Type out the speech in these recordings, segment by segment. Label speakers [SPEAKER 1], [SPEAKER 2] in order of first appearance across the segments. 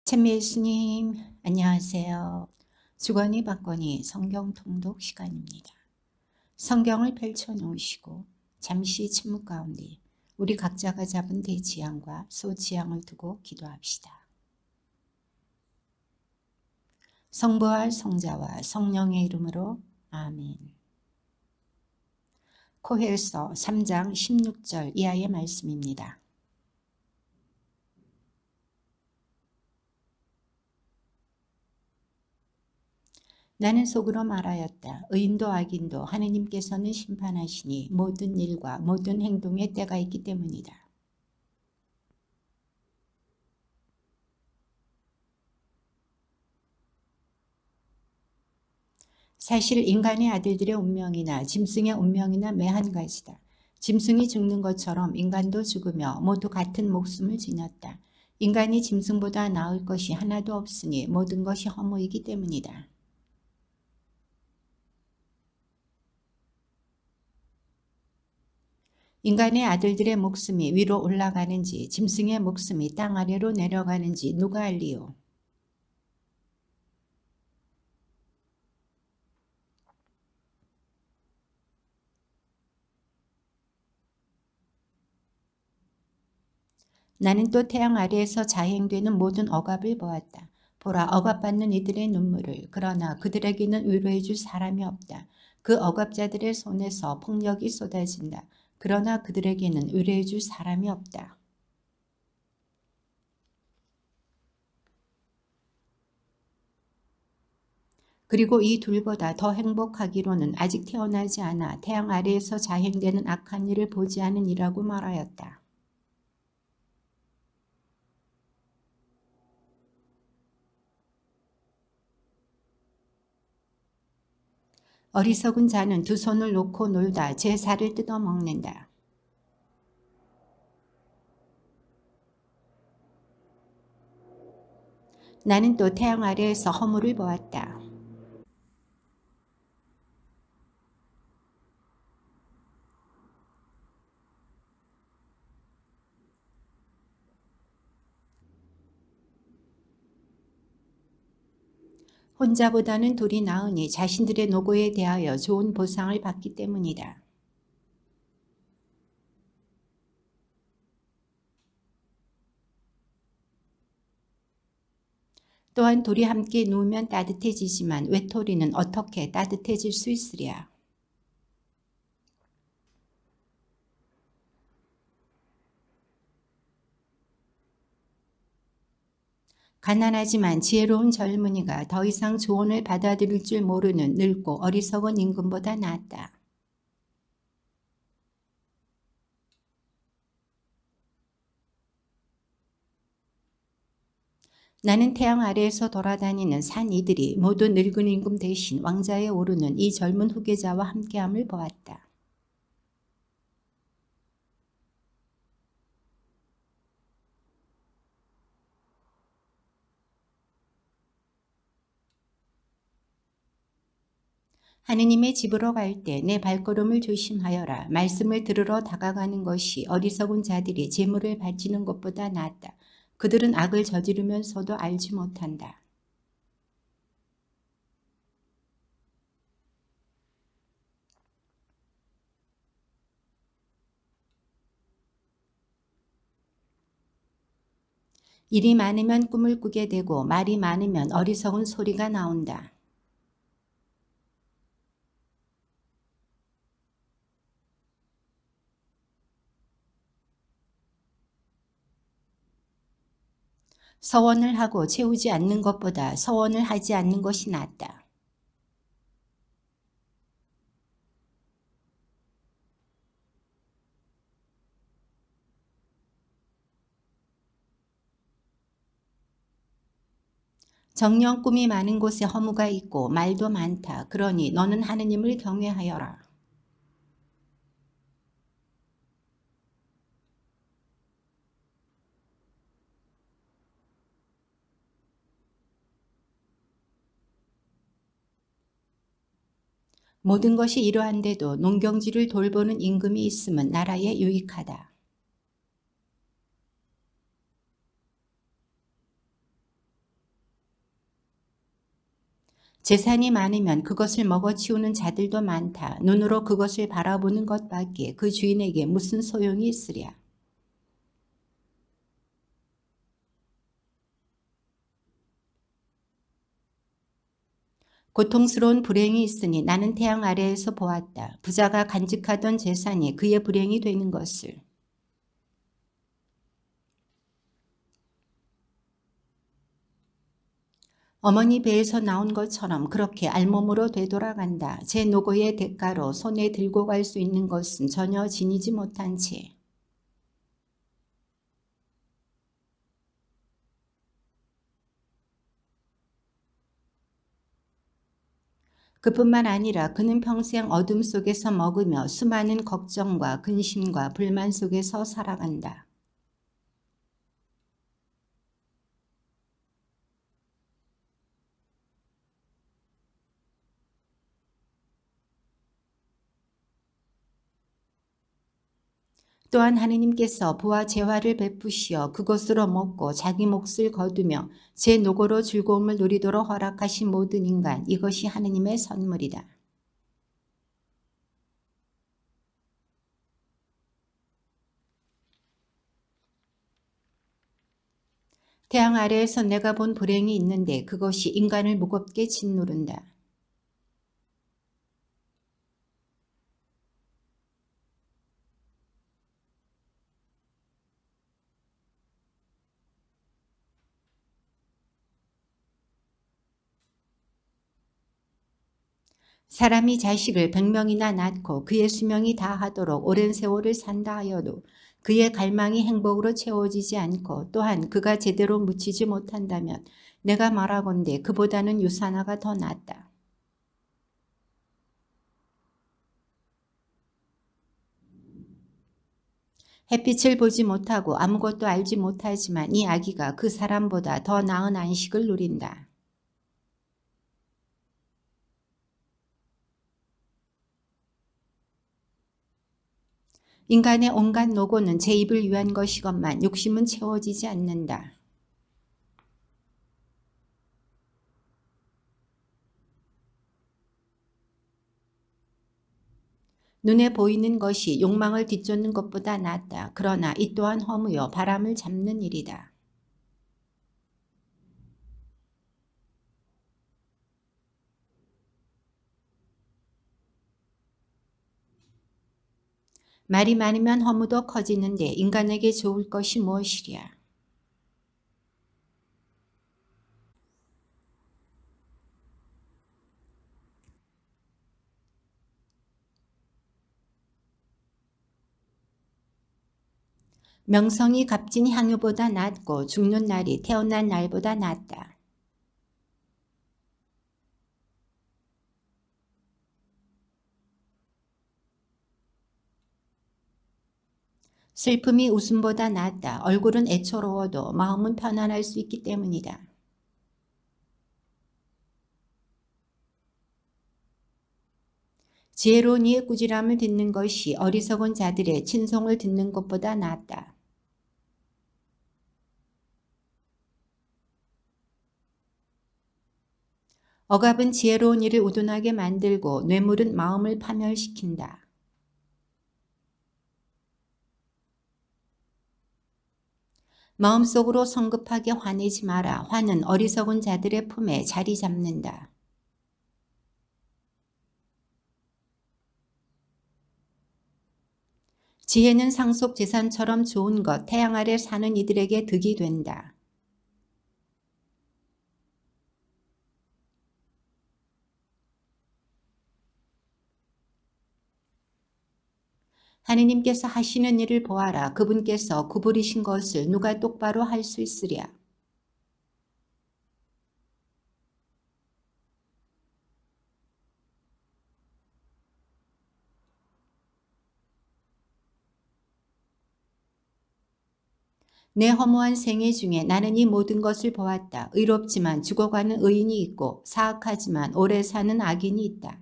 [SPEAKER 1] 찬미 예수님, 안녕하세요. 주거니 받거니 성경 통독 시간입니다. 성경을 펼쳐놓으시고 잠시 침묵 가운데 우리 각자가 잡은 대지향과 소지향을 두고 기도합시다. 성부와 성자와 성령의 이름으로 아멘. 코헬서 3장 16절 이하의 말씀입니다. 나는 속으로 말하였다. 의인도 악인도 하느님께서는 심판하시니 모든 일과 모든 행동에 때가 있기 때문이다. 사실 인간의 아들들의 운명이나 짐승의 운명이나 매한 가지다. 짐승이 죽는 것처럼 인간도 죽으며 모두 같은 목숨을 지녔다. 인간이 짐승보다 나을 것이 하나도 없으니 모든 것이 허무이기 때문이다. 인간의 아들들의 목숨이 위로 올라가는지 짐승의 목숨이 땅 아래로 내려가는지 누가 알리요? 나는 또 태양 아래에서 자행되는 모든 억압을 보았다. 보라, 억압받는 이들의 눈물을. 그러나 그들에게는 위로해 줄 사람이 없다. 그 억압자들의 손에서 폭력이 쏟아진다. 그러나 그들에게는 위로해 줄 사람이 없다. 그리고 이 둘보다 더 행복하기로는 아직 태어나지 않아 태양 아래에서 자행되는 악한 일을 보지 않은 이라고 말하였다. 어리석은 자는 두 손을 놓고 놀다 제 살을 뜯어먹는다. 나는 또 태양 아래에서 허물을 보았다. 혼자보다는 둘이 나으니 자신들의 노고에 대하여 좋은 보상을 받기 때문이다. 또한 둘이 함께 누우면 따뜻해지지만 외톨이는 어떻게 따뜻해질 수 있으랴. 가난하지만 지혜로운 젊은이가 더 이상 조언을 받아들일 줄 모르는 늙고 어리석은 임금보다 낫다. 나는 태양 아래에서 돌아다니는 산 이들이 모두 늙은 임금 대신 왕자에 오르는 이 젊은 후계자와 함께함을 보았다. 하느님의 집으로 갈 때 내 발걸음을 조심하여라. 말씀을 들으러 다가가는 것이 어리석은 자들이 재물을 바치는 것보다 낫다. 그들은 악을 저지르면서도 알지 못한다. 일이 많으면 꿈을 꾸게 되고 말이 많으면 어리석은 소리가 나온다. 서원을 하고 채우지 않는 것보다 서원을 하지 않는 것이 낫다. 정녕 꿈이 많은 곳에 허무가 있고 말도 많다. 그러니 너는 하느님을 경외하여라. 모든 것이 이러한데도 농경지를 돌보는 임금이 있음은 나라에 유익하다. 재산이 많으면 그것을 먹어치우는 자들도 많다. 눈으로 그것을 바라보는 것밖에 그 주인에게 무슨 소용이 있으랴. 고통스러운 불행이 있으니 나는 태양 아래에서 보았다. 부자가 간직하던 재산이 그의 불행이 되는 것을. 어머니 배에서 나온 것처럼 그렇게 알몸으로 되돌아간다. 제 노고의 대가로 손에 들고 갈 수 있는 것은 전혀 지니지 못한 채. 그뿐만 아니라 그는 평생 어둠 속에서 먹으며 수많은 걱정과 근심과 불만 속에서 살아간다. 또한 하느님께서 부와 재화를 베푸시어 그것으로 먹고 자기 몫을 거두며 제 노고로 즐거움을 누리도록 허락하신 모든 인간, 이것이 하느님의 선물이다. 태양 아래에서 내가 본 불행이 있는데 그것이 인간을 무겁게 짓누른다. 사람이 자식을 100명이나 낳고 그의 수명이 다하도록 오랜 세월을 산다 하여도 그의 갈망이 행복으로 채워지지 않고 또한 그가 제대로 묻히지 못한다면 내가 말하건대 그보다는 유산화가 더 낫다. 햇빛을 보지 못하고 아무것도 알지 못하지만 이 아기가 그 사람보다 더 나은 안식을 누린다. 인간의 온갖 노고는 제 입을 위한 것이건만 욕심은 채워지지 않는다. 눈에 보이는 것이 욕망을 뒤쫓는 것보다 낫다. 그러나 이 또한 허무여 바람을 잡는 일이다. 말이 많으면 허무도 커지는데 인간에게 좋을 것이 무엇이랴. 명성이 값진 향유보다 낫고 죽는 날이 태어난 날보다 낫다. 슬픔이 웃음보다 낫다. 얼굴은 애처로워도 마음은 편안할 수 있기 때문이다. 지혜로운 이의 꾸지람을 듣는 것이 어리석은 자들의 친송을 듣는 것보다 낫다. 억압은 지혜로운 이를 우둔하게 만들고 뇌물은 마음을 파멸시킨다. 마음속으로 성급하게 화내지 마라. 화는 어리석은 자들의 품에 자리 잡는다. 지혜는 상속 재산처럼 좋은 것, 태양 아래 사는 이들에게 득이 된다. 하느님께서 하시는 일을 보아라. 그분께서 구부리신 것을 누가 똑바로 할 수 있으랴. 내 허무한 생애 중에 나는 이 모든 것을 보았다. 의롭지만 죽어가는 의인이 있고 사악하지만 오래 사는 악인이 있다.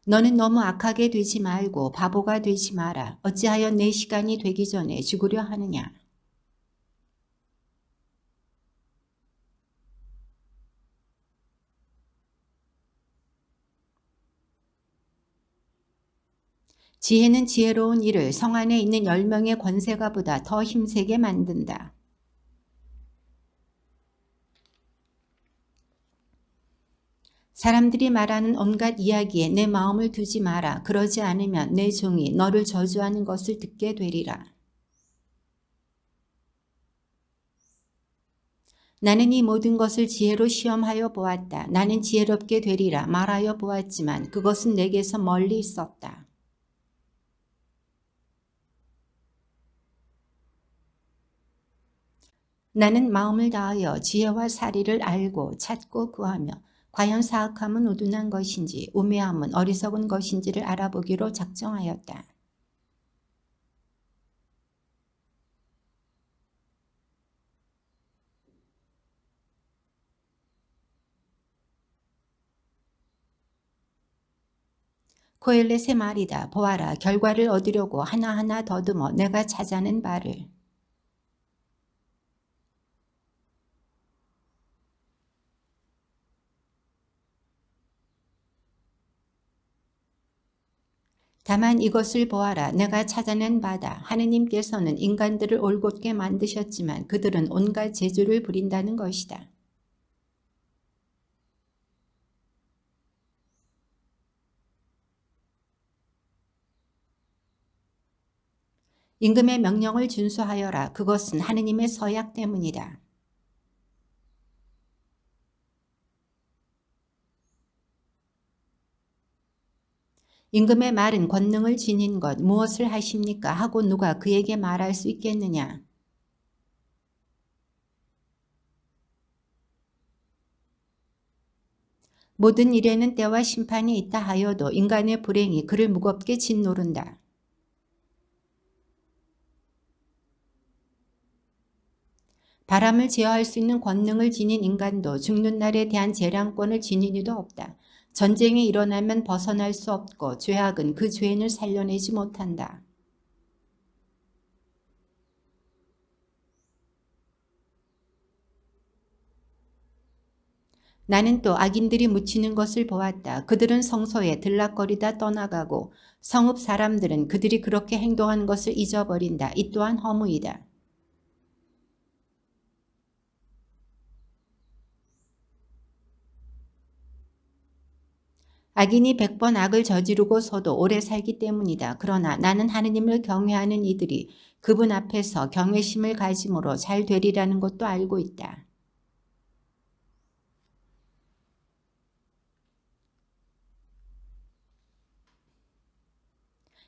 [SPEAKER 1] 너는 너무 악하게 되지 말고 바보가 되지 마라. 어찌하여 내 시간이 되기 전에 죽으려 하느냐. 지혜는 지혜로운 이를 성 안에 있는 10명의 권세가보다 더 힘세게 만든다. 사람들이 말하는 온갖 이야기에 내 마음을 두지 마라. 그러지 않으면 내 종이 너를 저주하는 것을 듣게 되리라. 나는 이 모든 것을 지혜로 시험하여 보았다. 나는 지혜롭게 되리라 말하여 보았지만 그것은 내게서 멀리 있었다. 나는 마음을 다하여 지혜와 사리를 알고 찾고 구하며 과연 사악함은 우둔한 것인지 우매함은 어리석은 것인지를 알아보기로 작정하였다. 코엘렛의 말이다. 보아라, 결과를 얻으려고 하나하나 더듬어 내가 찾아낸 바를. 다만 이것을 보아라. 내가 찾아낸 바다. 하느님께서는 인간들을 올곧게 만드셨지만 그들은 온갖 재주를 부린다는 것이다. 임금의 명령을 준수하여라. 그것은 하느님의 서약 때문이다. 임금의 말은 권능을 지닌 것 무엇을 하십니까 하고 누가 그에게 말할 수 있겠느냐. 모든 일에는 때와 심판이 있다 하여도 인간의 불행이 그를 무겁게 짓누른다. 바람을 제어할 수 있는 권능을 지닌 인간도 죽는 날에 대한 재량권을 지닌 이도 없다. 전쟁이 일어나면 벗어날 수 없고 죄악은 그 죄인을 살려내지 못한다. 나는 또 악인들이 묻히는 것을 보았다. 그들은 성소에 들락거리다 떠나가고 성읍 사람들은 그들이 그렇게 행동한 것을 잊어버린다. 이 또한 허무이다. 악인이 100번 악을 저지르고서도 오래 살기 때문이다. 그러나 나는 하느님을 경외하는 이들이 그분 앞에서 경외심을 가짐으로 잘 되리라는 것도 알고 있다.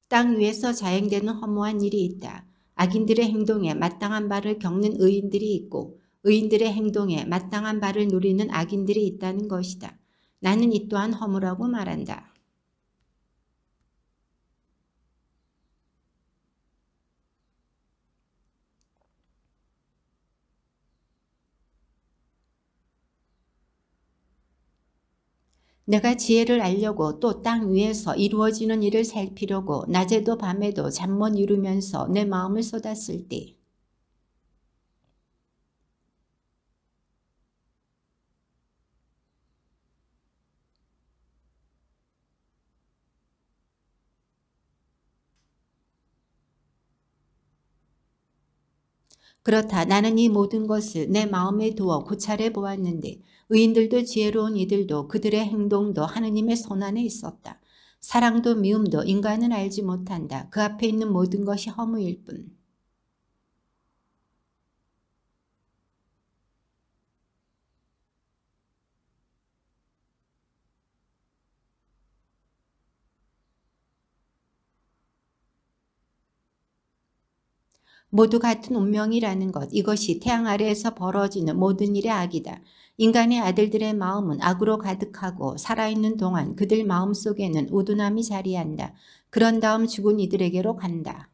[SPEAKER 1] 땅 위에서 자행되는 허무한 일이 있다. 악인들의 행동에 마땅한 바를 겪는 의인들이 있고 의인들의 행동에 마땅한 바를 누리는 악인들이 있다는 것이다. 나는 이 또한 허무라고 말한다. 내가 지혜를 알려고 또 땅 위에서 이루어지는 일을 살피려고 낮에도 밤에도 잠 못 이루면서 내 마음을 쏟았을 때 그렇다. 나는 이 모든 것을 내 마음에 두어 고찰해 보았는데 의인들도 지혜로운 이들도 그들의 행동도 하느님의 손안에 있었다. 사랑도 미움도 인간은 알지 못한다. 그 앞에 있는 모든 것이 허무일 뿐. 모두 같은 운명이라는 것, 이것이 태양 아래에서 벌어지는 모든 일의 악이다. 인간의 아들들의 마음은 악으로 가득하고 살아있는 동안 그들 마음속에는 우둔함이 자리한다. 그런 다음 죽은 이들에게로 간다.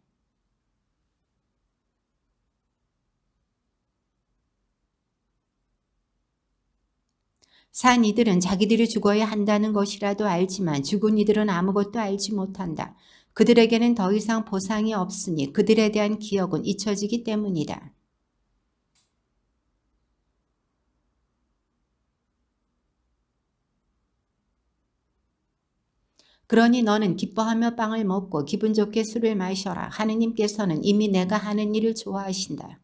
[SPEAKER 1] 산 이들은 자기들이 죽어야 한다는 것이라도 알지만 죽은 이들은 아무것도 알지 못한다. 그들에게는 더 이상 보상이 없으니 그들에 대한 기억은 잊혀지기 때문이다. 그러니 너는 기뻐하며 빵을 먹고 기분 좋게 술을 마셔라. 하느님께서는 이미 내가 하는 일을 좋아하신다.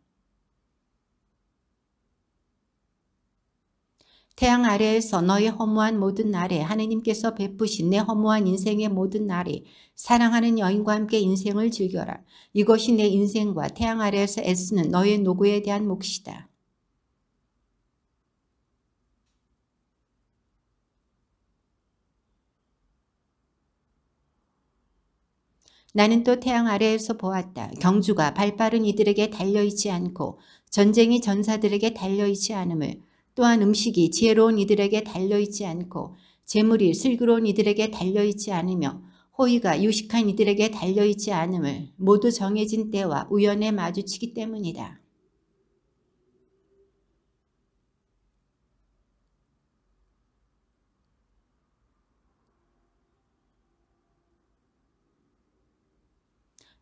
[SPEAKER 1] 태양 아래에서 너의 허무한 모든 날에 하느님께서 베푸신 내 허무한 인생의 모든 날에 사랑하는 여인과 함께 인생을 즐겨라. 이것이 내 인생과 태양 아래에서 애쓰는 너의 노고에 대한 몫이다. 나는 또 태양 아래에서 보았다. 경주가 발빠른 이들에게 달려있지 않고 전쟁이 전사들에게 달려있지 않음을, 또한 음식이 지혜로운 이들에게 달려있지 않고 재물이 슬기로운 이들에게 달려있지 않으며 호의가 유식한 이들에게 달려있지 않음을 모두 정해진 때와 우연에 마주치기 때문이다.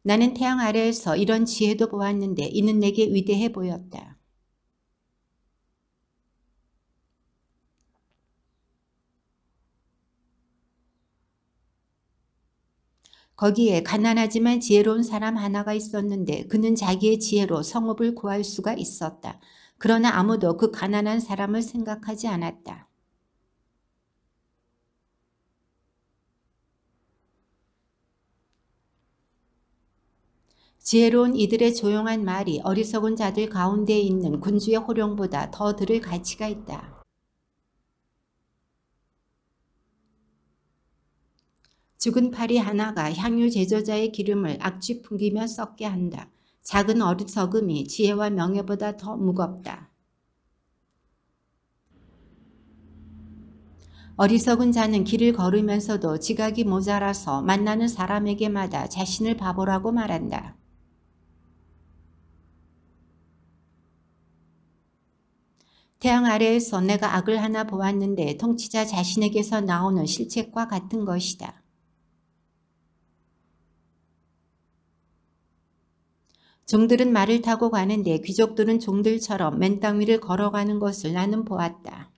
[SPEAKER 1] 나는 태양 아래에서 이런 지혜도 보았는데 이는 내게 위대해 보였다. 거기에 가난하지만 지혜로운 사람 하나가 있었는데 그는 자기의 지혜로 성읍을 구할 수가 있었다. 그러나 아무도 그 가난한 사람을 생각하지 않았다. 지혜로운 이들의 조용한 말이 어리석은 자들 가운데 있는 군주의 호령보다 더 들을 가치가 있다. 죽은 파리 하나가 향유 제조자의 기름을 악취 풍기며 썩게 한다. 작은 어리석음이 지혜와 명예보다 더 무겁다. 어리석은 자는 길을 걸으면서도 지각이 모자라서 만나는 사람에게마다 자신을 바보라고 말한다. 태양 아래에서 내가 악을 하나 보았는데 통치자 자신에게서 나오는 실책과 같은 것이다. 종들은 말을 타고 가는데 귀족들은 종들처럼 맨 땅 위를 걸어가는 것을 나는 보았다.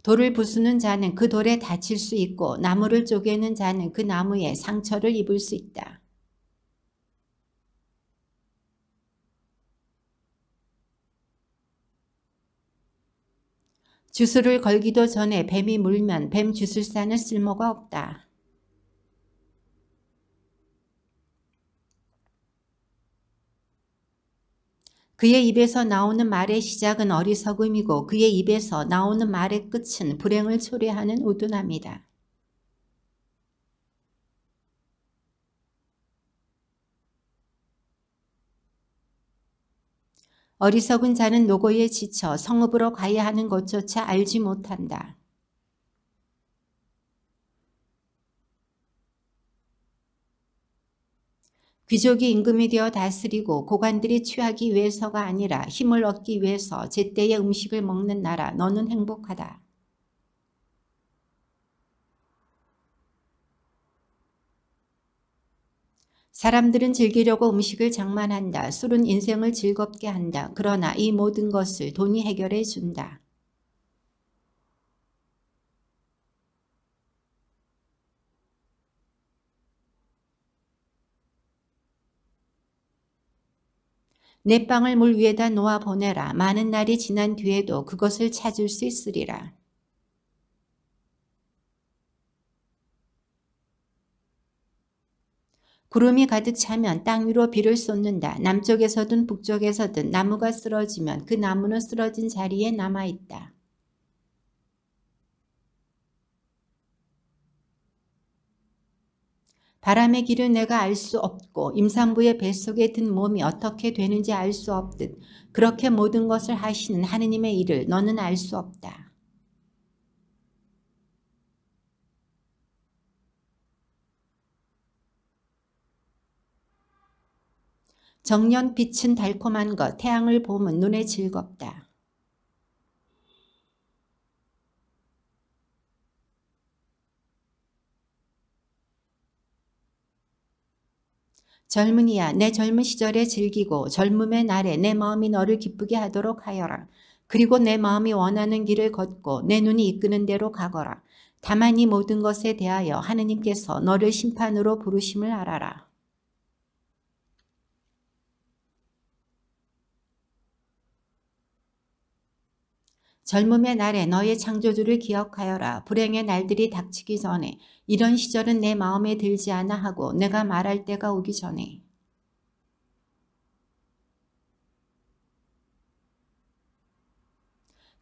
[SPEAKER 1] 돌을 부수는 자는 그 돌에 다칠 수 있고 나무를 쪼개는 자는 그 나무에 상처를 입을 수 있다. 주술을 걸기도 전에 뱀이 물면 뱀 주술사는 쓸모가 없다. 그의 입에서 나오는 말의 시작은 어리석음이고 그의 입에서 나오는 말의 끝은 불행을 초래하는 우둔함이다. 어리석은 자는 노고에 지쳐 성읍으로 가야 하는 것조차 알지 못한다. 귀족이 임금이 되어 다스리고 고관들이 취하기 위해서가 아니라 힘을 얻기 위해서 제때의 음식을 먹는 나라, 너는 행복하다. 사람들은 즐기려고 음식을 장만한다. 술은 인생을 즐겁게 한다. 그러나 이 모든 것을 돈이 해결해 준다. 내 빵을 물 위에다 놓아 보내라. 많은 날이 지난 뒤에도 그것을 찾을 수 있으리라. 구름이 가득 차면 땅 위로 비를 쏟는다. 남쪽에서든 북쪽에서든 나무가 쓰러지면 그 나무는 쓰러진 자리에 남아있다. 바람의 길을 내가 알 수 없고 임산부의 뱃속에 든 몸이 어떻게 되는지 알 수 없듯 그렇게 모든 것을 하시는 하느님의 일을 너는 알 수 없다. 정년 빛은 달콤한 것, 태양을 봄은 눈에 즐겁다. 젊은이야, 내 젊은 시절에 즐기고 젊음의 날에 내 마음이 너를 기쁘게 하도록 하여라. 그리고 내 마음이 원하는 길을 걷고 내 눈이 이끄는 대로 가거라. 다만 이 모든 것에 대하여 하느님께서 너를 심판으로 부르심을 알아라. 젊음의 날에 너의 창조주를 기억하여라. 불행의 날들이 닥치기 전에 이런 시절은 내 마음에 들지 않아 하고 내가 말할 때가 오기 전에.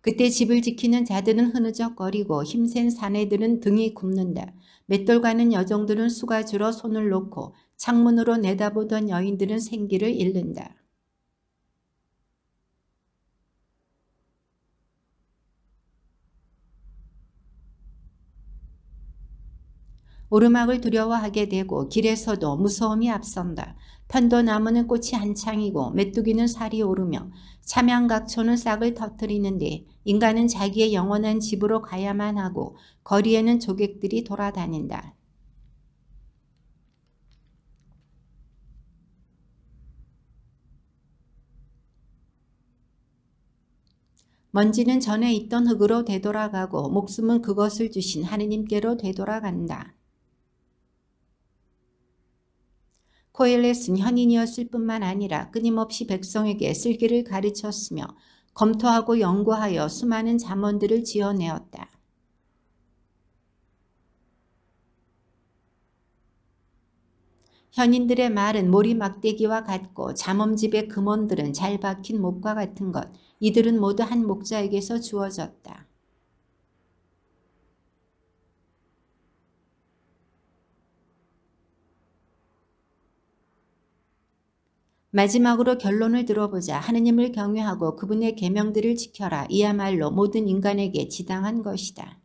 [SPEAKER 1] 그때 집을 지키는 자들은 흐느적거리고 힘센 사내들은 등이 굽는다. 맷돌 가는 여종들은 수가 줄어 손을 놓고 창문으로 내다보던 여인들은 생기를 잃는다. 오르막을 두려워하게 되고 길에서도 무서움이 앞선다. 편도 나무는 꽃이 한창이고 메뚜기는 살이 오르며 참양각초는 싹을 터뜨리는데 인간은 자기의 영원한 집으로 가야만 하고 거리에는 조객들이 돌아다닌다. 먼지는 전에 있던 흙으로 되돌아가고 목숨은 그것을 주신 하느님께로 되돌아간다. 코엘렛은 현인이었을 뿐만 아니라 끊임없이 백성에게 쓸기를 가르쳤으며 검토하고 연구하여 수많은 잠언들을 지어내었다. 현인들의 말은 모리 막대기와 같고 잠엄집의 금원들은 잘 박힌 목과 같은 것. 이들은 모두 한 목자에게서 주어졌다. 마지막으로 결론을 들어보자. 하느님을 경외하고 그분의 계명들을 지켜라. 이야말로 모든 인간에게 지당한 것이다.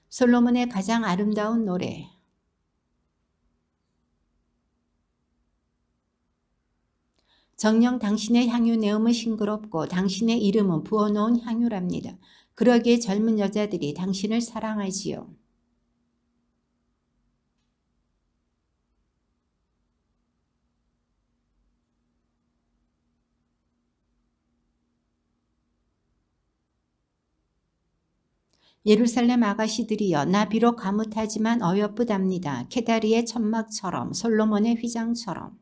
[SPEAKER 1] 솔로몬의 가장 아름다운 노래. 정녕 당신의 향유 내음은 싱그럽고 당신의 이름은 부어놓은 향유랍니다. 그러기에 젊은 여자들이 당신을 사랑하지요. 예루살렘 아가씨들이여, 나 비록 가뭇하지만 어여쁘답니다. 케다리의 천막처럼, 솔로몬의 휘장처럼.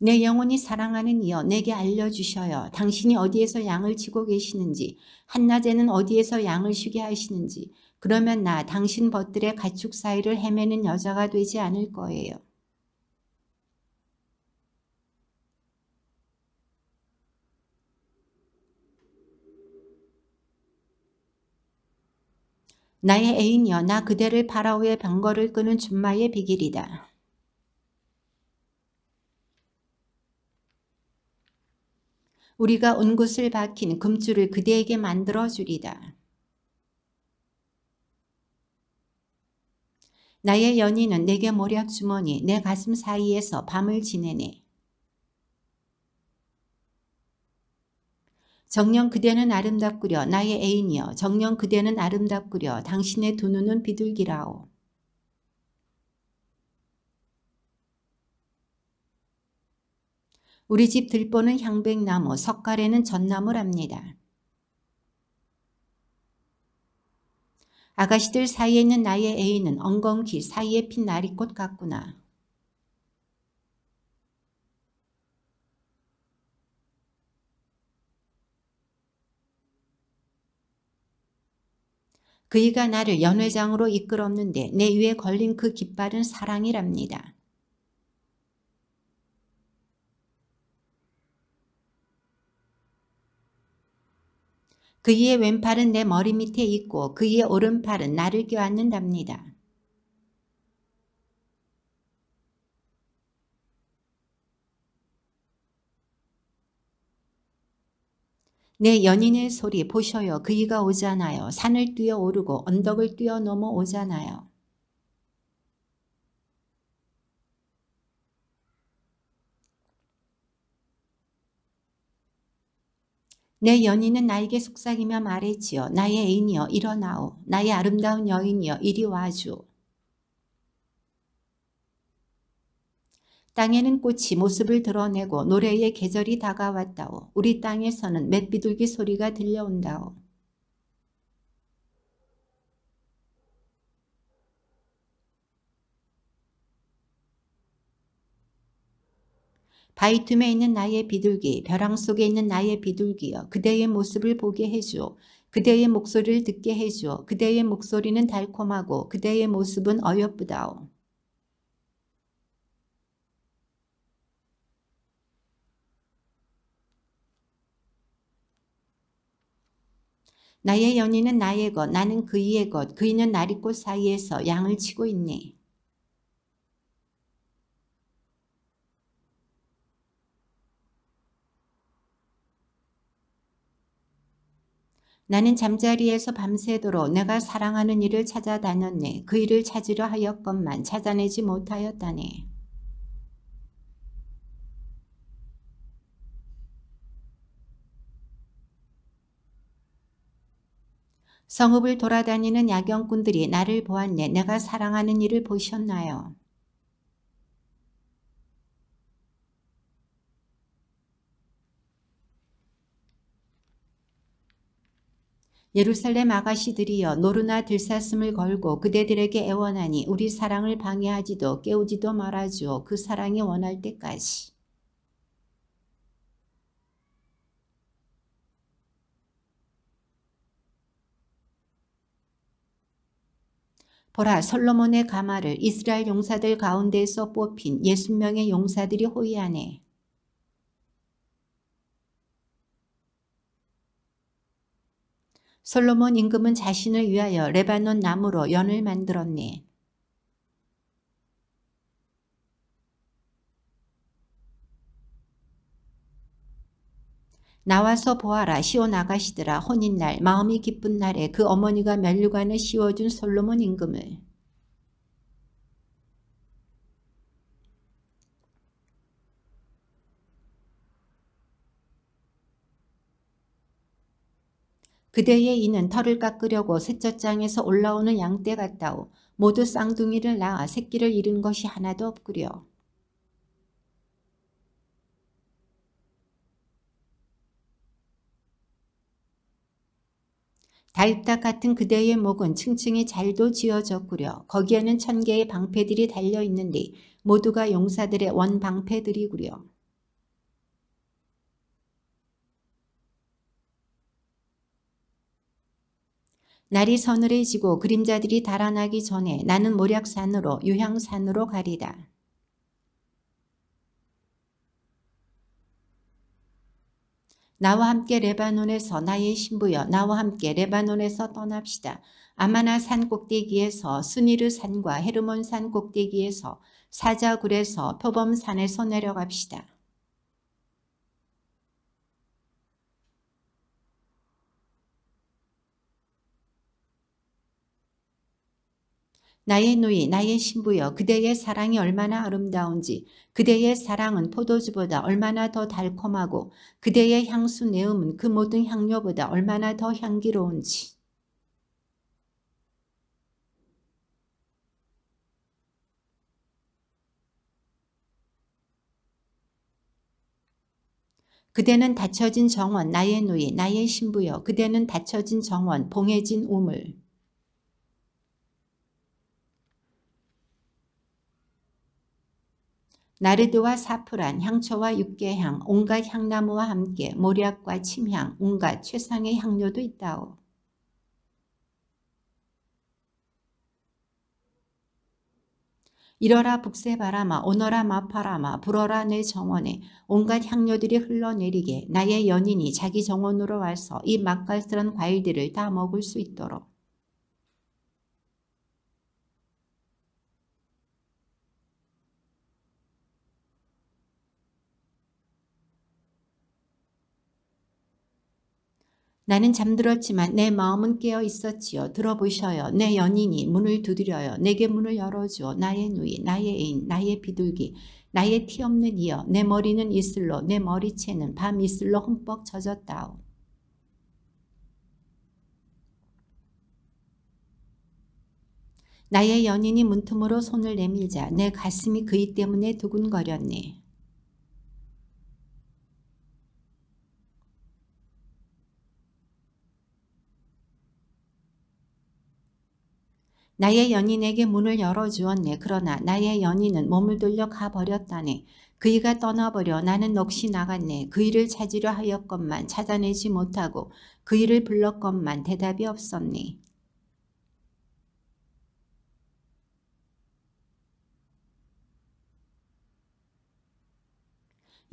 [SPEAKER 1] 내 영혼이 사랑하는 이여, 내게 알려주셔요. 당신이 어디에서 양을 치고 계시는지, 한낮에는 어디에서 양을 쉬게 하시는지. 그러면 나 당신 벗들의 가축 사이를 헤매는 여자가 되지 않을 거예요. 나의 애인이여, 나 그대를 파라오의 병거를 끄는 준마의 비길이다. 우리가 운굿을 박힌 금줄을 그대에게 만들어 주리다. 나의 연인은 내게 모략 주머니, 내 가슴 사이에서 밤을 지내네. 정녕 그대는 아름답구려, 나의 애인이여. 정녕 그대는 아름답구려, 당신의 두 눈은 비둘기라오. 우리 집 들보는 향백나무, 석가래는 전나무랍니다. 아가씨들 사이에 있는 나의 애인은 엉겅퀴 사이에 핀 나리꽃 같구나. 그이가 나를 연회장으로 이끌었는데 내 위에 걸린 그 깃발은 사랑이랍니다. 그이의 왼팔은 내 머리 밑에 있고 그이의 오른팔은 나를 껴안는답니다. 내 연인의 소리 보셔요. 그이가 오잖아요. 산을 뛰어오르고 언덕을 뛰어넘어 오잖아요. 내 연인은 나에게 속삭이며 말했지요. 나의 애인이여 일어나오. 나의 아름다운 여인이여 이리 와주. 땅에는 꽃이 모습을 드러내고 노래의 계절이 다가왔다오. 우리 땅에서는 맷비둘기 소리가 들려온다오. 바위 틈에 있는 나의 비둘기, 벼랑 속에 있는 나의 비둘기여 그대의 모습을 보게 해주오. 그대의 목소리를 듣게 해주오. 그대의 목소리는 달콤하고 그대의 모습은 어여쁘다오. 나의 연인은 나의 것, 나는 그이의 것, 그이는 나리꽃 사이에서 양을 치고 있네. 나는 잠자리에서 밤새도록 내가 사랑하는 이를 찾아다녔네. 그 이를 찾으려 하였건만 찾아내지 못하였다네. 성읍을 돌아다니는 야경꾼들이 나를 보았네. 내가 사랑하는 이를 보셨나요? 예루살렘 아가씨들이여 노루나 들사슴을 걸고 그대들에게 애원하니 우리 사랑을 방해하지도 깨우지도 말아주오. 그 사랑이 원할 때까지. 보라 솔로몬의 가마를 이스라엘 용사들 가운데에서 뽑힌 60명의 용사들이 호위하네. 솔로몬 임금은 자신을 위하여 레바논 나무로 연을 만들었네. 나와서 보아라 시온 아가씨들아 혼인날 마음이 기쁜 날에 그 어머니가 면류관을 씌워준 솔로몬 임금을. 그대의 이는 털을 깎으려고 셋째장에서 올라오는 양떼 같다오. 모두 쌍둥이를 낳아 새끼를 잃은 것이 하나도 없구려. 다윗닭 같은 그대의 목은 층층이 잘도 지어졌구려. 거기에는 1000개의 방패들이 달려있는데 모두가 용사들의 원방패들이구려. 날이 서늘해지고 그림자들이 달아나기 전에 나는 모략산으로 유향산으로 가리다. 나와 함께 레바논에서 나의 신부여 나와 함께 레바논에서 떠납시다. 아마나 산 꼭대기에서 스니르 산과 헤르몬 산 꼭대기에서 사자굴에서 표범산에서 내려갑시다. 나의 누이 나의 신부여 그대의 사랑이 얼마나 아름다운지 그대의 사랑은 포도주보다 얼마나 더 달콤하고 그대의 향수 내음은 그 모든 향료보다 얼마나 더 향기로운지. 그대는 닫혀진 정원 나의 누이 나의 신부여 그대는 닫혀진 정원 봉해진 우물. 나르드와 사프란, 향초와 육개향, 온갖 향나무와 함께 모략과 침향, 온갖 최상의 향료도 있다오. 이러라 북새바람아 오너라 마파라마 불어라 내 정원에 온갖 향료들이 흘러내리게 나의 연인이 자기 정원으로 와서 이 맛깔스런 과일들을 다 먹을 수 있도록. 나는 잠들었지만 내 마음은 깨어 있었지요. 들어보셔요. 내 연인이 문을 두드려요. 내게 문을 열어주어. 나의 누이, 나의 애인, 나의 비둘기, 나의 티 없는 이여. 내 머리는 이슬로, 내 머리채는 밤 이슬로 흠뻑 젖었다오. 나의 연인이 문틈으로 손을 내밀자 내 가슴이 그이 때문에 두근거렸네. 나의 연인에게 문을 열어주었네. 그러나 나의 연인은 몸을 돌려 가버렸다네. 그이가 떠나버려 나는 넋이 나갔네. 그이를 찾으려 하였건만 찾아내지 못하고 그이를 불렀건만 대답이 없었네.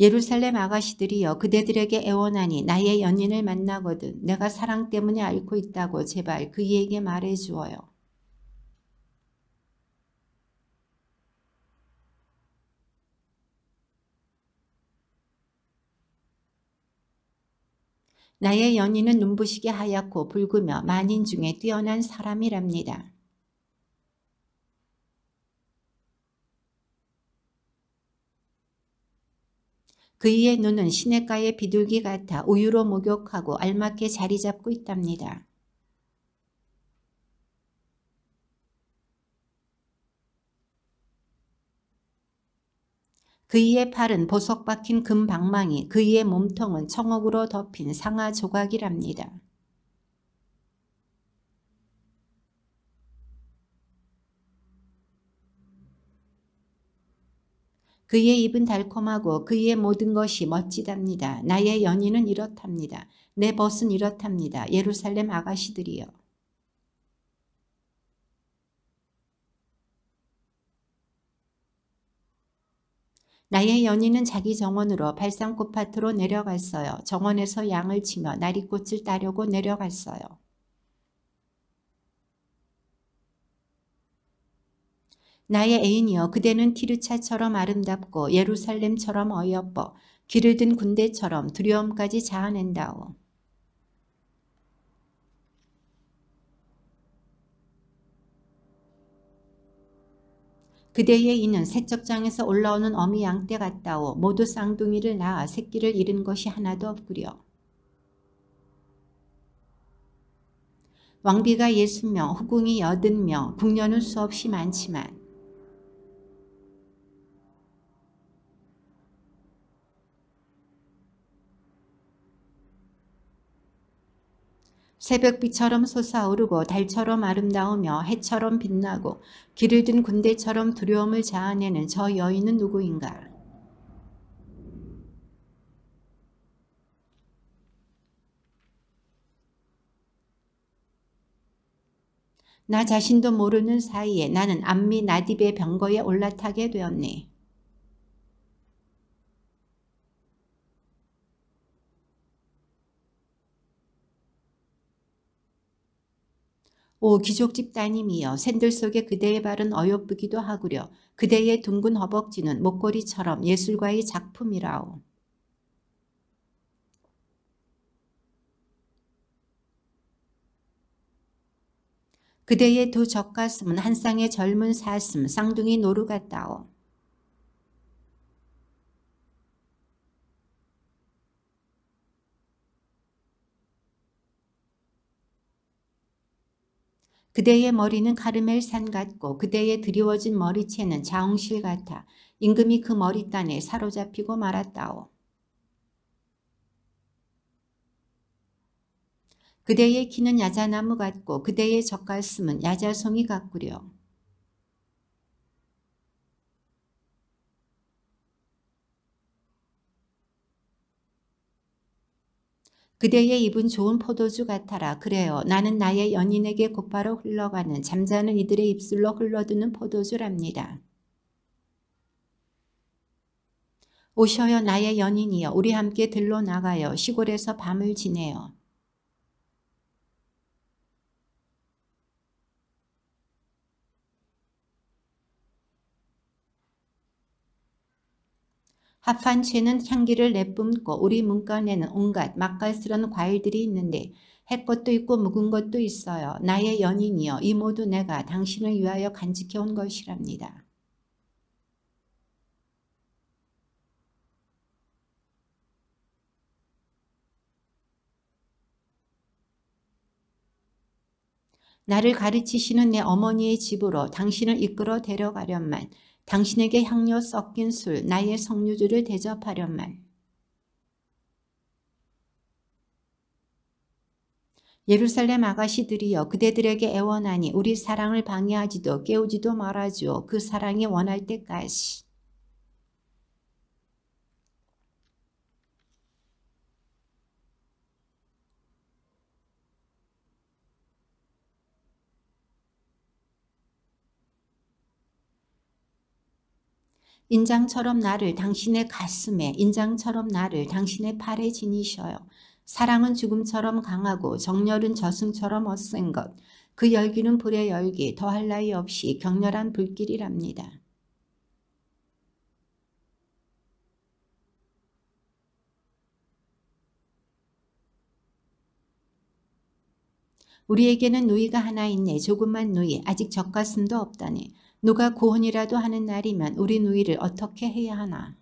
[SPEAKER 1] 예루살렘 아가씨들이여 그대들에게 애원하니 나의 연인을 만나거든 내가 사랑 때문에 앓고 있다고 제발 그이에게 말해주어요. 나의 연인은 눈부시게 하얗고 붉으며 만인 중에 뛰어난 사람이랍니다. 그이의 눈은 시냇가의 비둘기 같아 우유로 목욕하고 알맞게 자리 잡고 있답니다. 그이의 팔은 보석 박힌 금 방망이, 그이의 몸통은 청옥으로 덮인 상아 조각이랍니다. 그의 입은 달콤하고 그의 모든 것이 멋지답니다. 나의 연인은 이렇답니다. 내 벗은 이렇답니다. 예루살렘 아가씨들이여. 나의 연인은 자기 정원으로 발산꽃밭으로 내려갔어요. 정원에서 양을 치며 나리꽃을 따려고 내려갔어요. 나의 애인이여 그대는 티르차처럼 아름답고 예루살렘처럼 어여뻐 길을 든 군대처럼 두려움까지 자아낸다오. 그대의 이는 세척장에서 올라오는 어미 양떼 같다오. 모두 쌍둥이를 낳아 새끼를 잃은 것이 하나도 없구려. 왕비가 60명, 후궁이 80명, 궁녀는 수없이 많지만 새벽비처럼 솟아오르고 달처럼 아름다우며 해처럼 빛나고 길을 든 군대처럼 두려움을 자아내는 저 여인은 누구인가? 나 자신도 모르는 사이에 나는 암미 나딥의 병거에 올라타게 되었네. 오 귀족집 따님이여 샌들 속에 그대의 발은 어여쁘기도 하구려. 그대의 둥근 허벅지는 목걸이처럼 예술가의 작품이라오. 그대의 두 젖가슴은 한 쌍의 젊은 사슴 쌍둥이 노루 같다오. 그대의 머리는 카르멜산 같고 그대의 드리워진 머리채는 자웅실 같아 임금이 그 머리단에 사로잡히고 말았다오. 그대의 키는 야자나무 같고 그대의 젖가슴은 야자송이 같구려. 그대의 입은 좋은 포도주 같아라. 그래요. 나는 나의 연인에게 곧바로 흘러가는 잠자는 이들의 입술로 흘러드는 포도주랍니다. 오셔요 나의 연인이여 우리 함께 들로 나가요. 시골에서 밤을 지내요. 합한 채는 향기를 내뿜고 우리 문간에는 온갖 맛깔스러운 과일들이 있는데 햇것도 있고 묵은 것도 있어요. 나의 연인이여, 이 모두 내가 당신을 위하여 간직해온 것이랍니다. 나를 가르치시는 내 어머니의 집으로 당신을 이끌어 데려가련만, 당신에게 향료 섞인 술, 나의 석류주를 대접하련만. 예루살렘 아가씨들이여, 그대들에게 애원하니 우리 사랑을 방해하지도 깨우지도 말아주오. 그 사랑이 원할 때까지. 인장처럼 나를 당신의 가슴에, 인장처럼 나를 당신의 팔에 지니셔요. 사랑은 죽음처럼 강하고 정열은 저승처럼 어센 것. 그 열기는 불의 열기, 더할 나위 없이 격렬한 불길이랍니다. 우리에게는 누이가 하나 있네. 조그만 누이, 아직 젖가슴도 없다네. 누가 고혼이라도 하는 날이면 우리 누이를 어떻게 해야 하나.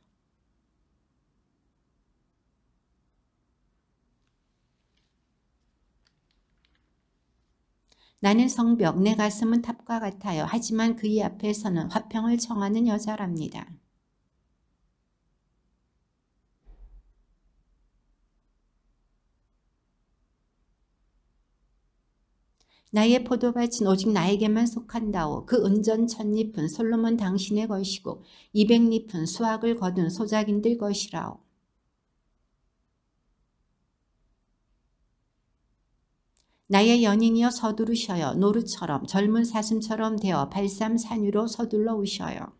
[SPEAKER 1] 나는 성벽, 내 가슴은 탑과 같아요. 하지만 그이 앞에서는 화평을 청하는 여자랍니다. 나의 포도밭은 오직 나에게만 속한다오. 그 은전 1000잎은 솔로몬 당신의 것이고 200잎은 수확을 거둔 소작인들 것이라오. 나의 연인이여 서두르셔요. 노루처럼 젊은 사슴처럼 되어 발삼산 위로 서둘러 오셔요.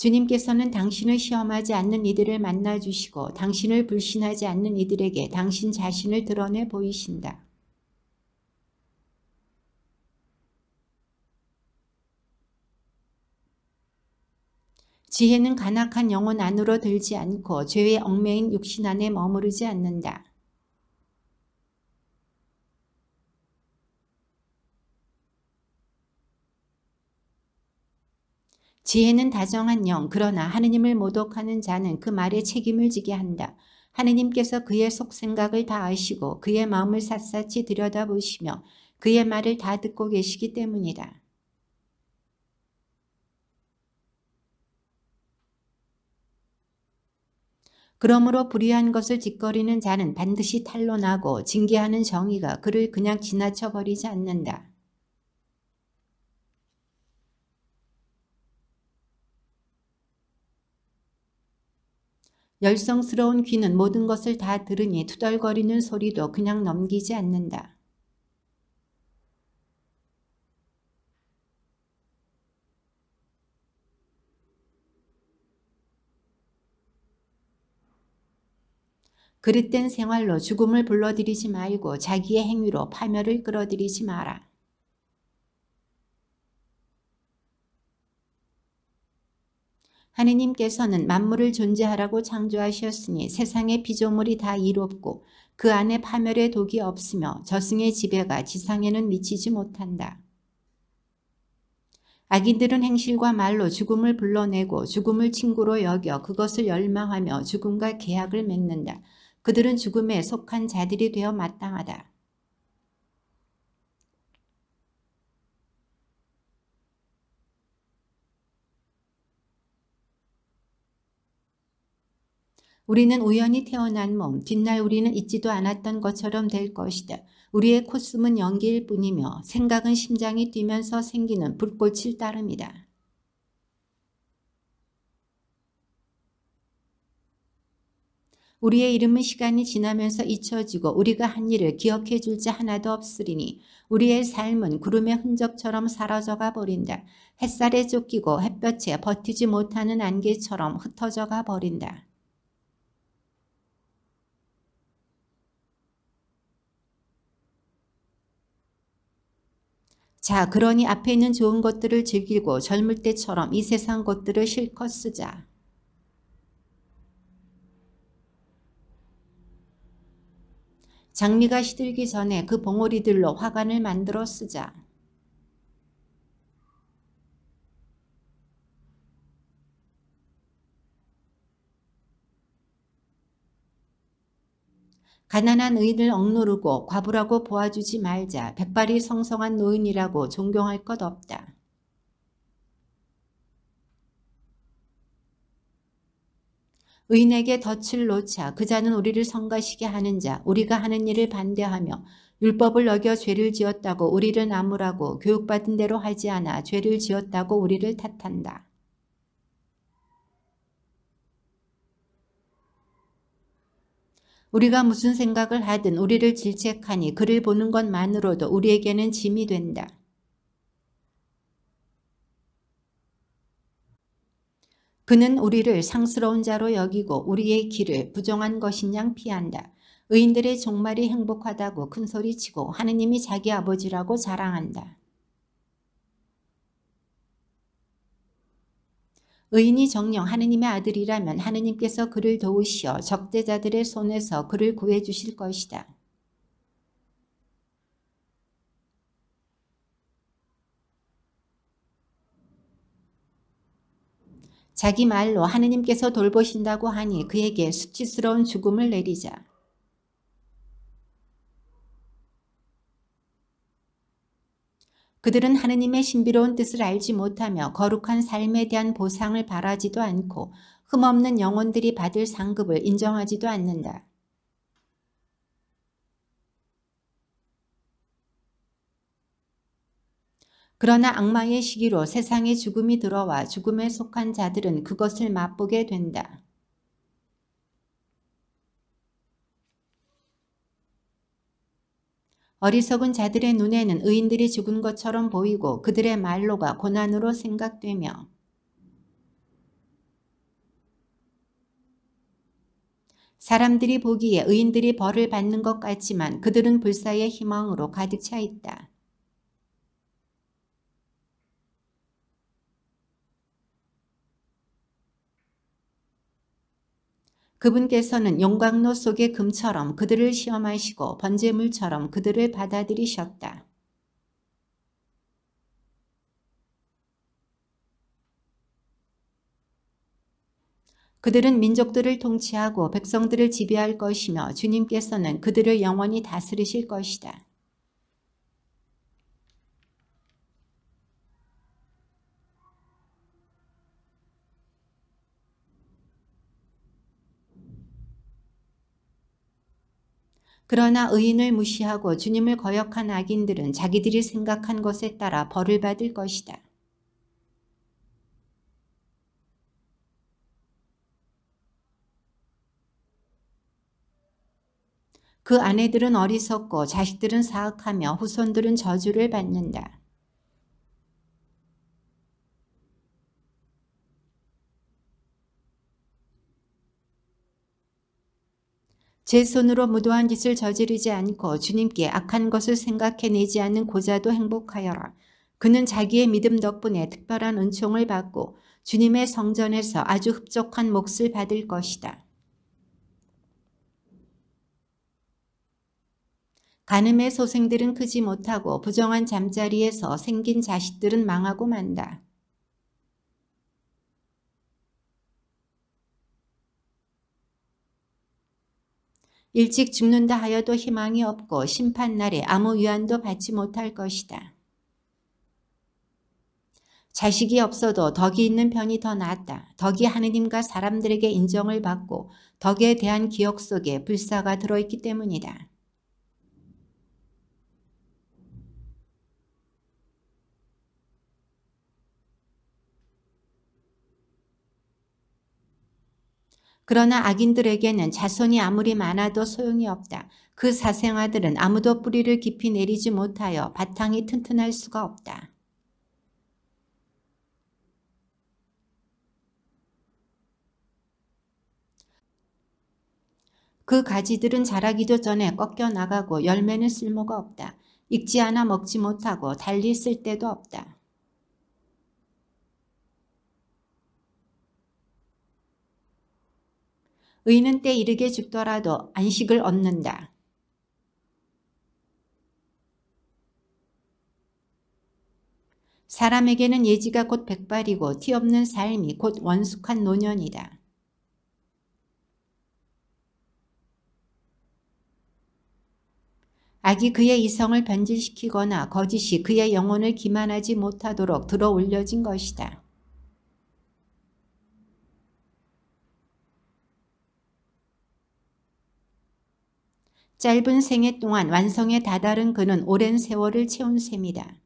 [SPEAKER 1] 주님께서는 당신을 시험하지 않는 이들을 만나주시고 당신을 불신하지 않는 이들에게 당신 자신을 드러내 보이신다. 지혜는 간악한 영혼 안으로 들지 않고 죄의 얽매인 육신 안에 머무르지 않는다. 지혜는 다정한 영, 그러나 하느님을 모독하는 자는 그 말에 책임을 지게 한다. 하느님께서 그의 속생각을 다 아시고 그의 마음을 샅샅이 들여다보시며 그의 말을 다 듣고 계시기 때문이다. 그러므로 불의한 것을 짓거리는 자는 반드시 탄로나고 징계하는 정의가 그를 그냥 지나쳐 버리지 않는다. 열성스러운 귀는 모든 것을 다 들으니 투덜거리는 소리도 그냥 넘기지 않는다. 그릇된 생활로 죽음을 불러들이지 말고 자기의 행위로 파멸을 끌어들이지 마라. 하느님께서는 만물을 존재하라고 창조하셨으니 세상의 피조물이 다 이롭고 그 안에 파멸의 독이 없으며 저승의 지배가 지상에는 미치지 못한다. 악인들은 행실과 말로 죽음을 불러내고 죽음을 친구로 여겨 그것을 열망하며 죽음과 계약을 맺는다. 그들은 죽음에 속한 자들이 되어 마땅하다. 우리는 우연히 태어난 몸, 뒷날 우리는 있지도 않았던 것처럼 될 것이다. 우리의 콧숨은 연기일 뿐이며 생각은 심장이 뛰면서 생기는 불꽃일 따름이다. 우리의 이름은 시간이 지나면서 잊혀지고 우리가 한 일을 기억해 줄 자 하나도 없으리니 우리의 삶은 구름의 흔적처럼 사라져가 버린다. 햇살에 쫓기고 햇볕에 버티지 못하는 안개처럼 흩어져가 버린다. 자, 그러니 앞에 있는 좋은 것들을 즐기고 젊을 때처럼 이 세상 것들을 실컷 쓰자. 장미가 시들기 전에 그 봉오리들로 화관을 만들어 쓰자. 가난한 의인을 억누르고 과부라고 보아주지 말자. 백발이 성성한 노인이라고 존경할 것 없다. 의인에게 덫을 놓자. 그 자는 우리를 성가시게 하는 자. 우리가 하는 일을 반대하며 율법을 어겨 죄를 지었다고 우리를 나무라고 교육받은 대로 하지 않아 죄를 지었다고 우리를 탓한다. 우리가 무슨 생각을 하든 우리를 질책하니 그를 보는 것만으로도 우리에게는 짐이 된다. 그는 우리를 상스러운 자로 여기고 우리의 길을 부정한 것인 양 피한다. 의인들의 종말이 행복하다고 큰소리치고 하느님이 자기 아버지라고 자랑한다. 의인이 정녕 하느님의 아들이라면 하느님께서 그를 도우시어 적대자들의 손에서 그를 구해주실 것이다. 자기 말로 하느님께서 돌보신다고 하니 그에게 수치스러운 죽음을 내리자. 그들은 하느님의 신비로운 뜻을 알지 못하며 거룩한 삶에 대한 보상을 바라지도 않고 흠없는 영혼들이 받을 상급을 인정하지도 않는다. 그러나 악마의 시기로 세상에 죽음이 들어와 죽음에 속한 자들은 그것을 맛보게 된다. 어리석은 자들의 눈에는 의인들이 죽은 것처럼 보이고 그들의 말로가 고난으로 생각되며 사람들이 보기에 의인들이 벌을 받는 것 같지만 그들은 불사의 희망으로 가득 차 있다. 그분께서는 용광로 속의 금처럼 그들을 시험하시고 번제물처럼 그들을 받아들이셨다. 그들은 민족들을 통치하고 백성들을 지배할 것이며 주님께서는 그들을 영원히 다스리실 것이다. 그러나 의인을 무시하고 주님을 거역한 악인들은 자기들이 생각한 것에 따라 벌을 받을 것이다. 그 아내들은 어리석고 자식들은 사악하며 후손들은 저주를 받는다. 제 손으로 무도한 짓을 저지르지 않고 주님께 악한 것을 생각해내지 않는 고자도 행복하여라. 그는 자기의 믿음 덕분에 특별한 은총을 받고 주님의 성전에서 아주 흡족한 몫을 받을 것이다. 간음의 소생들은 크지 못하고 부정한 잠자리에서 생긴 자식들은 망하고 만다. 일찍 죽는다 하여도 희망이 없고 심판날에 아무 위안도 받지 못할 것이다. 자식이 없어도 덕이 있는 편이 더 낫다. 덕이 하느님과 사람들에게 인정을 받고 덕에 대한 기억 속에 불사가 들어있기 때문이다. 그러나 악인들에게는 자손이 아무리 많아도 소용이 없다. 그 사생아들은 아무도 뿌리를 깊이 내리지 못하여 바탕이 튼튼할 수가 없다. 그 가지들은 자라기도 전에 꺾여 나가고 열매는 쓸모가 없다. 익지 않아 먹지 못하고 달리 쓸 데도 없다. 의인은 때 이르게 죽더라도 안식을 얻는다. 사람에게는 예지가 곧 백발이고 티 없는 삶이 곧 원숙한 노년이다. 악이 그의 이성을 변질시키거나 거짓이 그의 영혼을 기만하지 못하도록 들어 올려진 것이다. 짧은 생애 동안 완성에 다다른 그는 오랜 세월을 채운 셈이다.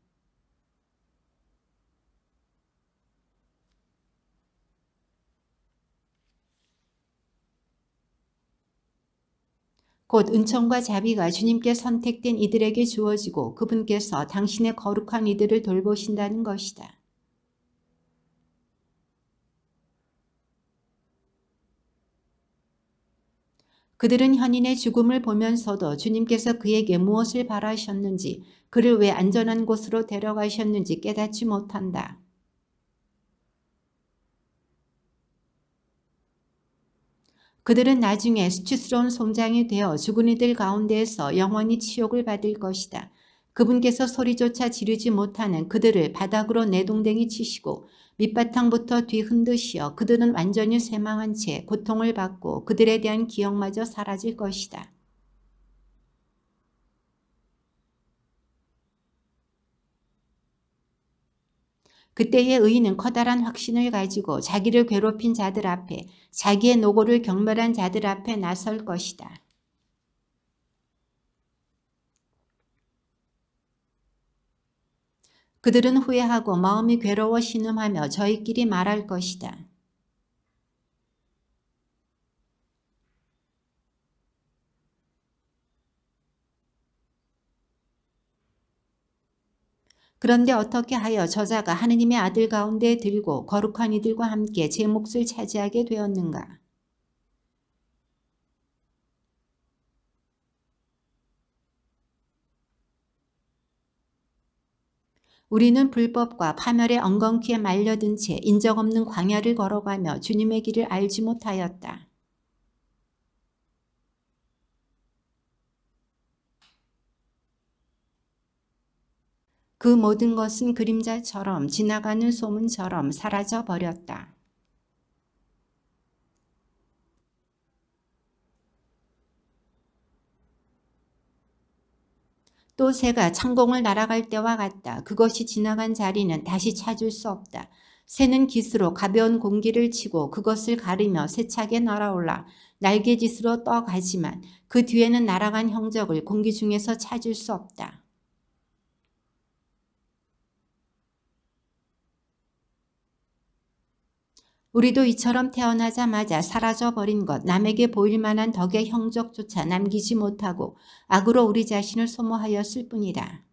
[SPEAKER 1] 곧 은총과 자비가 주님께 선택된 이들에게 주어지고 그분께서 당신의 거룩한 이들을 돌보신다는 것이다. 그들은 현인의 죽음을 보면서도 주님께서 그에게 무엇을 바라셨는지, 그를 왜 안전한 곳으로 데려가셨는지 깨닫지 못한다. 그들은 나중에 수치스러운 송장이 되어 죽은 이들 가운데에서 영원히 치욕을 받을 것이다. 그분께서 소리조차 지르지 못하는 그들을 바닥으로 내동댕이 치시고 밑바탕부터 뒤 흔드시어 그들은 완전히 쇠망한 채 고통을 받고 그들에 대한 기억마저 사라질 것이다. 그때의 의인은 커다란 확신을 가지고 자기를 괴롭힌 자들 앞에, 자기의 노고를 경멸한 자들 앞에 나설 것이다. 그들은 후회하고 마음이 괴로워 신음하며 저희끼리 말할 것이다. 그런데 어떻게 하여 저자가 하느님의 아들 가운데 들고 거룩한 이들과 함께 제 몫을 차지하게 되었는가? 우리는 불법과 파멸의 엉겅퀴에 말려든 채 인적 없는 광야를 걸어가며 주님의 길을 알지 못하였다. 그 모든 것은 그림자처럼 지나가는 소문처럼 사라져 버렸다. 또 새가 창공을 날아갈 때와 같다. 그것이 지나간 자리는 다시 찾을 수 없다. 새는 깃으로 가벼운 공기를 치고 그것을 가르며 세차게 날아올라 날개짓으로 떠가지만 그 뒤에는 날아간 형적을 공기 중에서 찾을 수 없다. 우리도 이처럼 태어나자마자 사라져버린 것, 남에게 보일 만한 덕의 형적조차 남기지 못하고 악으로 우리 자신을 소모하였을 뿐이다.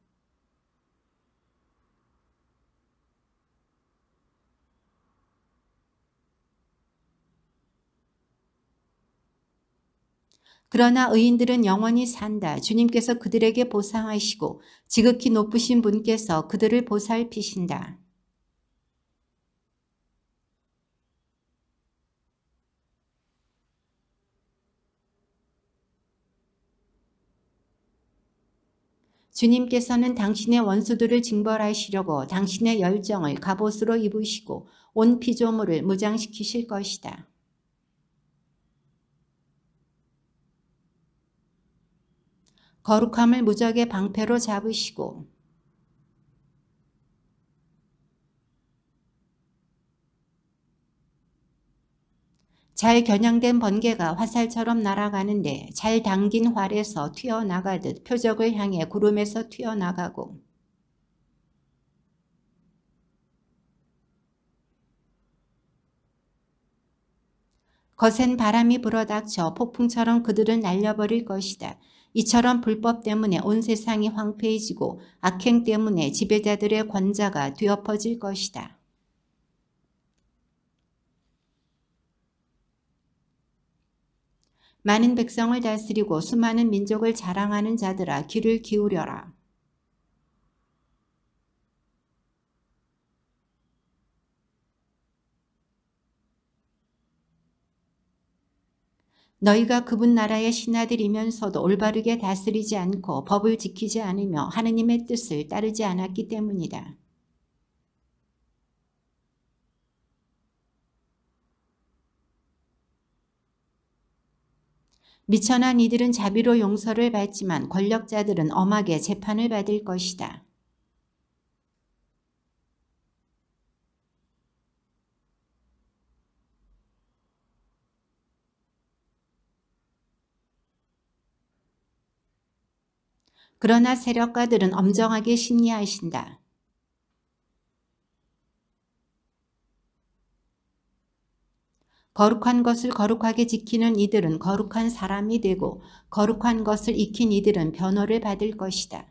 [SPEAKER 1] 그러나 의인들은 영원히 산다. 주님께서 그들에게 보상하시고 지극히 높으신 분께서 그들을 보살피신다. 주님께서는 당신의 원수들을 징벌하시려고 당신의 열정을 갑옷으로 입으시고 온 피조물을 무장시키실 것이다. 거룩함을 무적의 방패로 잡으시고 잘 겨냥된 번개가 화살처럼 날아가는데 잘 당긴 활에서 튀어나가듯 표적을 향해 구름에서 튀어나가고 거센 바람이 불어닥쳐 폭풍처럼 그들을 날려버릴 것이다. 이처럼 불법 때문에 온 세상이 황폐해지고 악행 때문에 지배자들의 권자가 뒤엎어질 것이다. 많은 백성을 다스리고 수많은 민족을 자랑하는 자들아 귀를 기울여라. 너희가 그분 나라의 신하들이면서도 올바르게 다스리지 않고 법을 지키지 않으며 하느님의 뜻을 따르지 않았기 때문이다. 미천한 이들은 자비로 용서를 받지만 권력자들은 엄하게 재판을 받을 것이다. 그러나 세력가들은 엄정하게 심리하신다. 거룩한 것을 거룩하게 지키는 이들은 거룩한 사람이 되고 거룩한 것을 익힌 이들은 변호를 받을 것이다.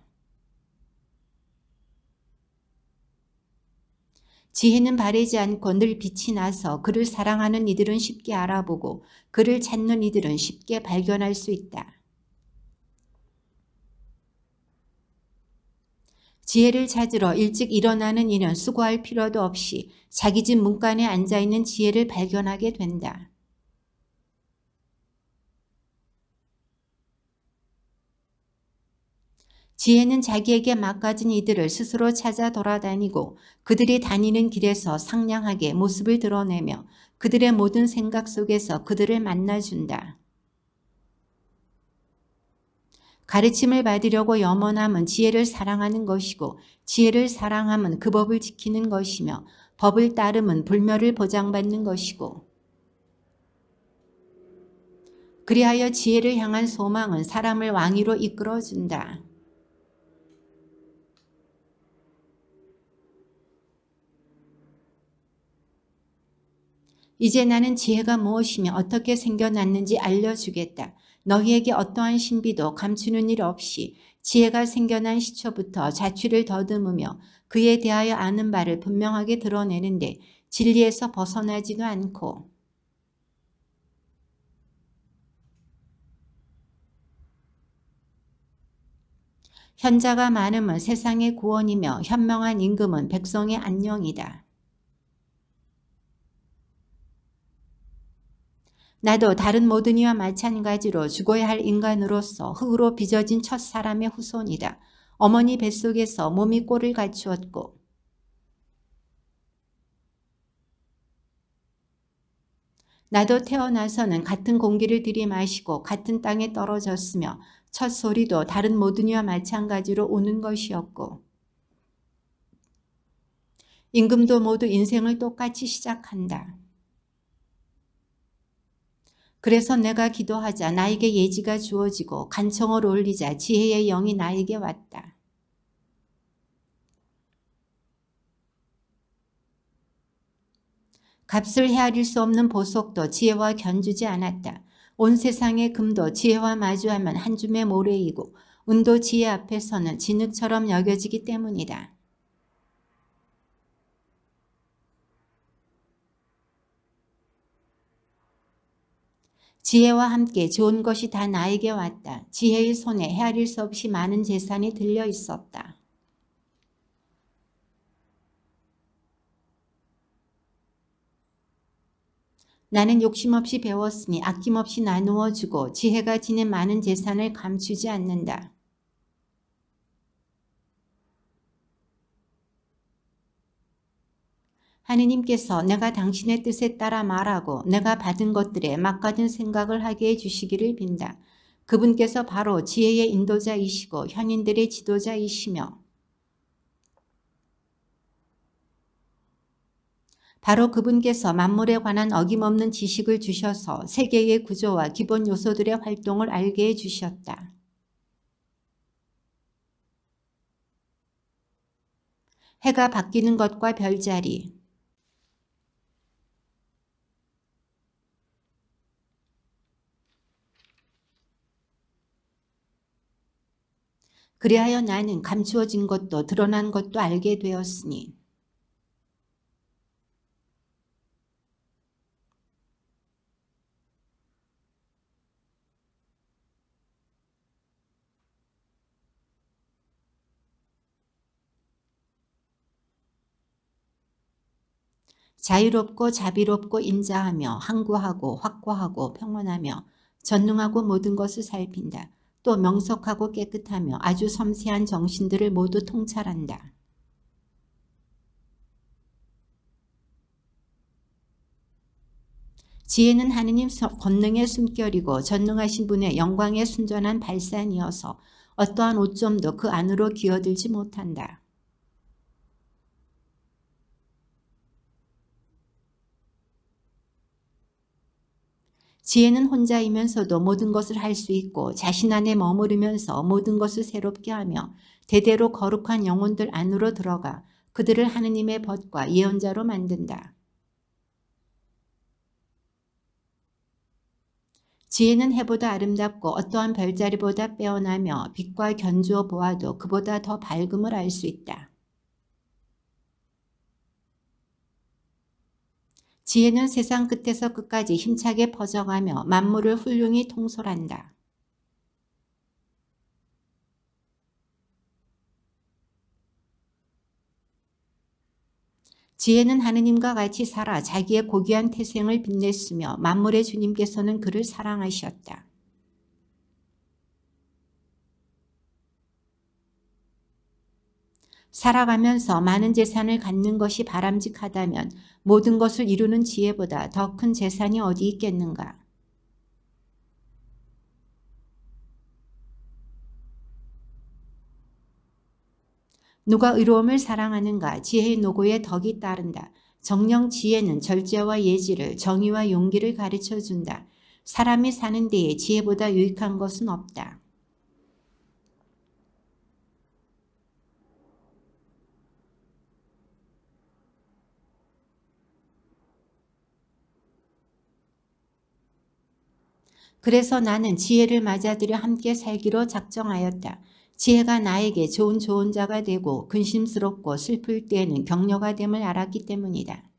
[SPEAKER 1] 지혜는 바래지 않고 늘 빛이 나서 그를 사랑하는 이들은 쉽게 알아보고 그를 찾는 이들은 쉽게 발견할 수 있다. 지혜를 찾으러 일찍 일어나는 이는 수고할 필요도 없이 자기 집 문간에 앉아있는 지혜를 발견하게 된다. 지혜는 자기에게 막가진 이들을 스스로 찾아 돌아다니고 그들이 다니는 길에서 상냥하게 모습을 드러내며 그들의 모든 생각 속에서 그들을 만나준다. 가르침을 받으려고 염원함은 지혜를 사랑하는 것이고 지혜를 사랑함은 그 법을 지키는 것이며 법을 따름은 불멸을 보장받는 것이고 그리하여 지혜를 향한 소망은 사람을 왕위로 이끌어준다. 이제 나는 지혜가 무엇이며 어떻게 생겨났는지 알려주겠다. 너희에게 어떠한 신비도 감추는 일 없이 지혜가 생겨난 시초부터 자취를 더듬으며 그에 대하여 아는 바를 분명하게 드러내는데 진리에서 벗어나지도 않고 현자가 많음은 세상의 구원이며 현명한 임금은 백성의 안녕이다. 나도 다른 모든 이와 마찬가지로 죽어야 할 인간으로서 흙으로 빚어진 첫 사람의 후손이다. 어머니 뱃속에서 몸이 꼴을 갖추었고 나도 태어나서는 같은 공기를 들이마시고 같은 땅에 떨어졌으며 첫 소리도 다른 모든 이와 마찬가지로 우는 것이었고 임금도 모두 인생을 똑같이 시작한다. 그래서 내가 기도하자 나에게 예지가 주어지고 간청을 올리자 지혜의 영이 나에게 왔다. 값을 헤아릴 수 없는 보석도 지혜와 견주지 않았다. 온 세상의 금도 지혜와 마주하면 한 줌의 모래이고 은도 지혜 앞에서는 진흙처럼 여겨지기 때문이다. 지혜와 함께 좋은 것이 다 나에게 왔다. 지혜의 손에 헤아릴 수 없이 많은 재산이 들려 있었다. 나는 욕심없이 배웠으니 아낌없이 나누어 주고 지혜가 지닌 많은 재산을 감추지 않는다. 하느님께서 내가 당신의 뜻에 따라 말하고 내가 받은 것들에 막가진 생각을 하게 해주시기를 빈다. 그분께서 바로 지혜의 인도자이시고 현인들의 지도자이시며 바로 그분께서 만물에 관한 어김없는 지식을 주셔서 세계의 구조와 기본 요소들의 활동을 알게 해주셨다. 해가 바뀌는 것과 별자리, 그리하여 나는 감추어진 것도 드러난 것도 알게 되었으니 자유롭고 자비롭고 인자하며 항구하고 확고하고 평온하며 전능하고 모든 것을 살핀다. 또 명석하고 깨끗하며 아주 섬세한 정신들을 모두 통찰한다. 지혜는 하느님 권능의 숨결이고 전능하신 분의 영광에 순전한 발산이어서 어떠한 오점도 그 안으로 기어들지 못한다. 지혜는 혼자이면서도 모든 것을 할 수 있고 자신 안에 머무르면서 모든 것을 새롭게 하며 대대로 거룩한 영혼들 안으로 들어가 그들을 하느님의 벗과 예언자로 만든다. 지혜는 해보다 아름답고 어떠한 별자리보다 빼어나며 빛과 견주어 보아도 그보다 더 밝음을 알 수 있다. 지혜는 세상 끝에서 끝까지 힘차게 퍼져가며 만물을 훌륭히 통솔한다. 지혜는 하느님과 같이 살아 자기의 고귀한 태생을 빛냈으며 만물의 주님께서는 그를 사랑하셨다. 살아가면서 많은 재산을 갖는 것이 바람직하다면 모든 것을 이루는 지혜보다 더 큰 재산이 어디 있겠는가? 누가 의로움을 사랑하는가? 지혜의 노고에 덕이 따른다. 정령 지혜는 절제와 예지를, 정의와 용기를 가르쳐준다. 사람이 사는 데에 지혜보다 유익한 것은 없다. 그래서 나는 지혜를 맞아들여 함께 살기로 작정하였다. 지혜가 나에게 좋은 조언자가 되고 근심스럽고 슬플 때에는 격려가 됨을 알았기 때문이다.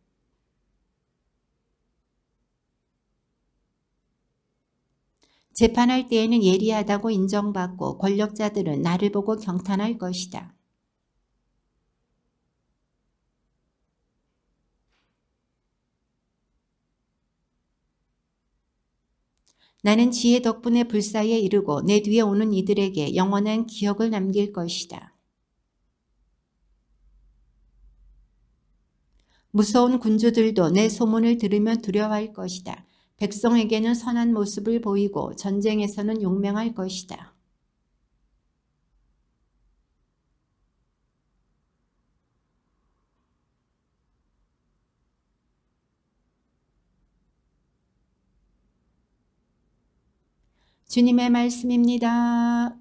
[SPEAKER 1] 재판할 때에는 예리하다고 인정받고 권력자들은 나를 보고 경탄할 것이다. 나는 지혜 덕분에 불사에 이르고 내 뒤에 오는 이들에게 영원한 기억을 남길 것이다. 무서운 군주들도 내 소문을 들으며 두려워할 것이다. 백성에게는 선한 모습을 보이고 전쟁에서는 용맹할 것이다. 주님의 말씀입니다.